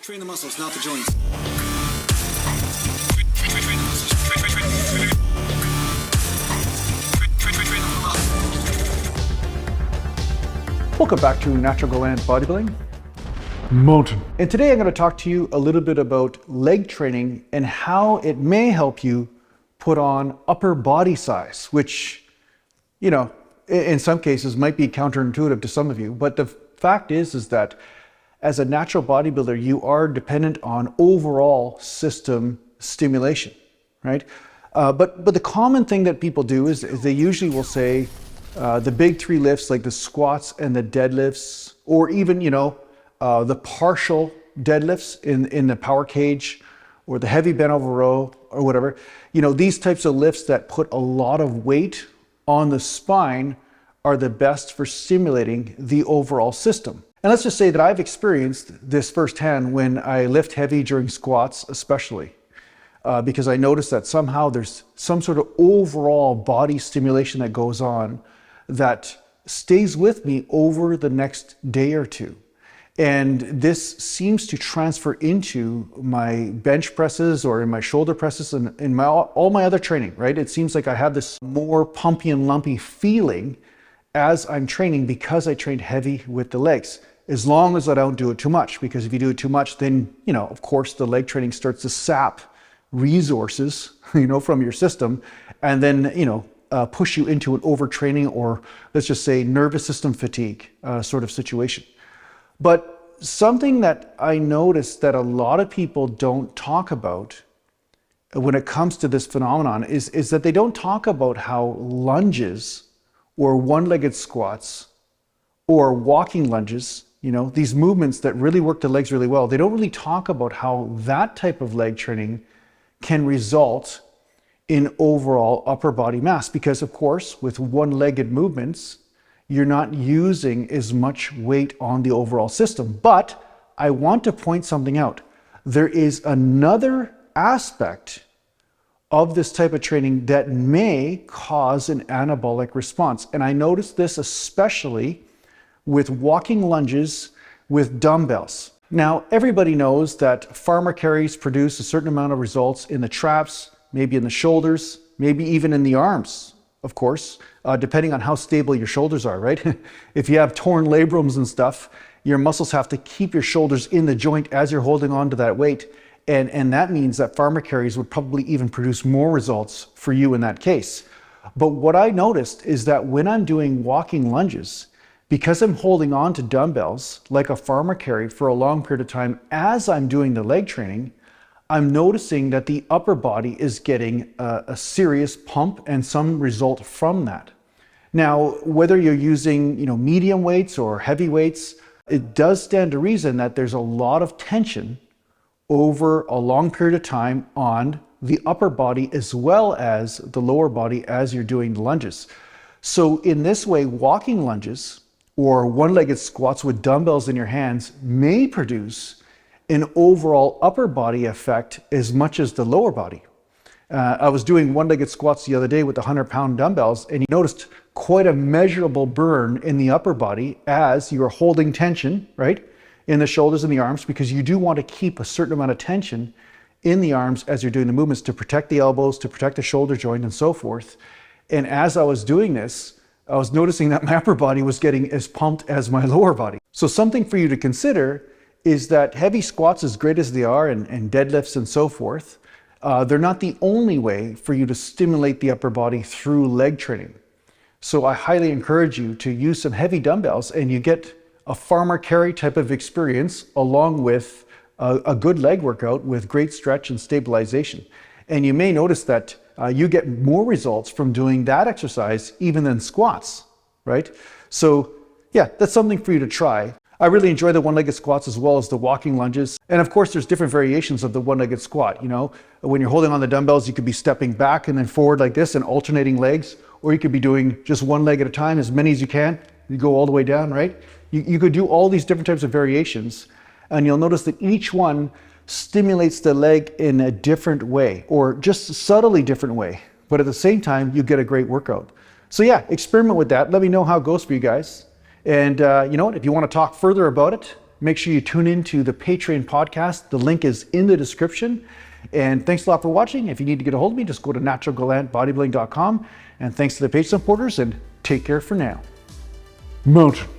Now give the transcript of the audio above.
Train the muscles, not the joints. Welcome back to Natural Gallant Bodybuilding Mountain. And today I'm going to talk to you a little bit about leg training and how it may help you put on upper body size, which, you know, in some cases might be counterintuitive to some of you. But the fact is that as a natural bodybuilder, you are dependent on overall system stimulation, right? But the common thing that people do is they usually will say the big three lifts like the squats and the deadlifts, or even, you know, the partial deadlifts in the power cage or the heavy bent over row or whatever. You know, these types of lifts that put a lot of weight on the spine are the best for stimulating the overall system. And let's just say that I've experienced this firsthand when I lift heavy during squats, especially because I noticed that somehow there's some sort of overall body stimulation that goes on that stays with me over the next day or two. And this seems to transfer into my bench presses or in my shoulder presses and in all my other training, right? It seems like I have this more pumpy and lumpy feeling as I'm training because I trained heavy with the legs, as long as I don't do it too much. Because if you do it too much, then, you know, of course, the leg training starts to sap resources, you know, from your system, and then, you know, push you into an overtraining or, let's just say, nervous system fatigue sort of situation. But something that I noticed that a lot of people don't talk about when it comes to this phenomenon is that they don't talk about how lunges or one-legged squats or walking lunges, you know, these movements that really work the legs really well, they don't really talk about how that type of leg training can result in overall upper body mass. Because of course, with one-legged movements, you're not using as much weight on the overall system. But I want to point something out. There is another aspect of this type of training that may cause an anabolic response. And I noticed this especially with walking lunges with dumbbells. Now, everybody knows that farmer carries produce a certain amount of results in the traps, maybe in the shoulders, maybe even in the arms, of course, depending on how stable your shoulders are, right? If you have torn labrums and stuff, your muscles have to keep your shoulders in the joint as you're holding on to that weight. And that means that farmer carries would probably even produce more results for you in that case. But what I noticed is that when I'm doing walking lunges, because I'm holding on to dumbbells like a farmer carry for a long period of time as I'm doing the leg training, I'm noticing that the upper body is getting a serious pump and some result from that. Now, whether you're using, you know, medium weights or heavy weights, it does stand to reason that there's a lot of tension over a long period of time on the upper body as well as the lower body as you're doing the lunges. So in this way, walking lunges or one-legged squats with dumbbells in your hands may produce an overall upper body effect as much as the lower body. I was doing one-legged squats the other day with the 100-pound dumbbells, and you noticed quite a measurable burn in the upper body as you are holding tension, right, in the shoulders and the arms, because you do want to keep a certain amount of tension in the arms as you're doing the movements to protect the elbows, to protect the shoulder joint, and so forth. And as I was doing this, I was noticing that my upper body was getting as pumped as my lower body. So something for you to consider is that heavy squats, as great as they are, and deadlifts and so forth, they're not the only way for you to stimulate the upper body through leg training. So I highly encourage you to use some heavy dumbbells, and you get a farmer carry type of experience along with a good leg workout with great stretch and stabilization. And you may notice that you get more results from doing that exercise even than squats, right? So yeah, that's something for you to try. I really enjoy the one-legged squats as well as the walking lunges. And of course, there's different variations of the one-legged squat. You know, when you're holding on the dumbbells, you could be stepping back and then forward like this and alternating legs, or you could be doing just one leg at a time, as many as you can. You go all the way down, right? You could do all these different types of variations, and you'll notice that each one stimulates the leg in a different way, or just a subtly different way. But at the same time, you get a great workout. So yeah, experiment with that. Let me know how it goes for you guys. And you know what, if you want to talk further about it, make sure you tune into the Patreon podcast. The link is in the description. And thanks a lot for watching. If you need to get a hold of me, just go to naturalgallantbodybuilding.com. And thanks to the Patreon supporters, and take care for now. Mountain.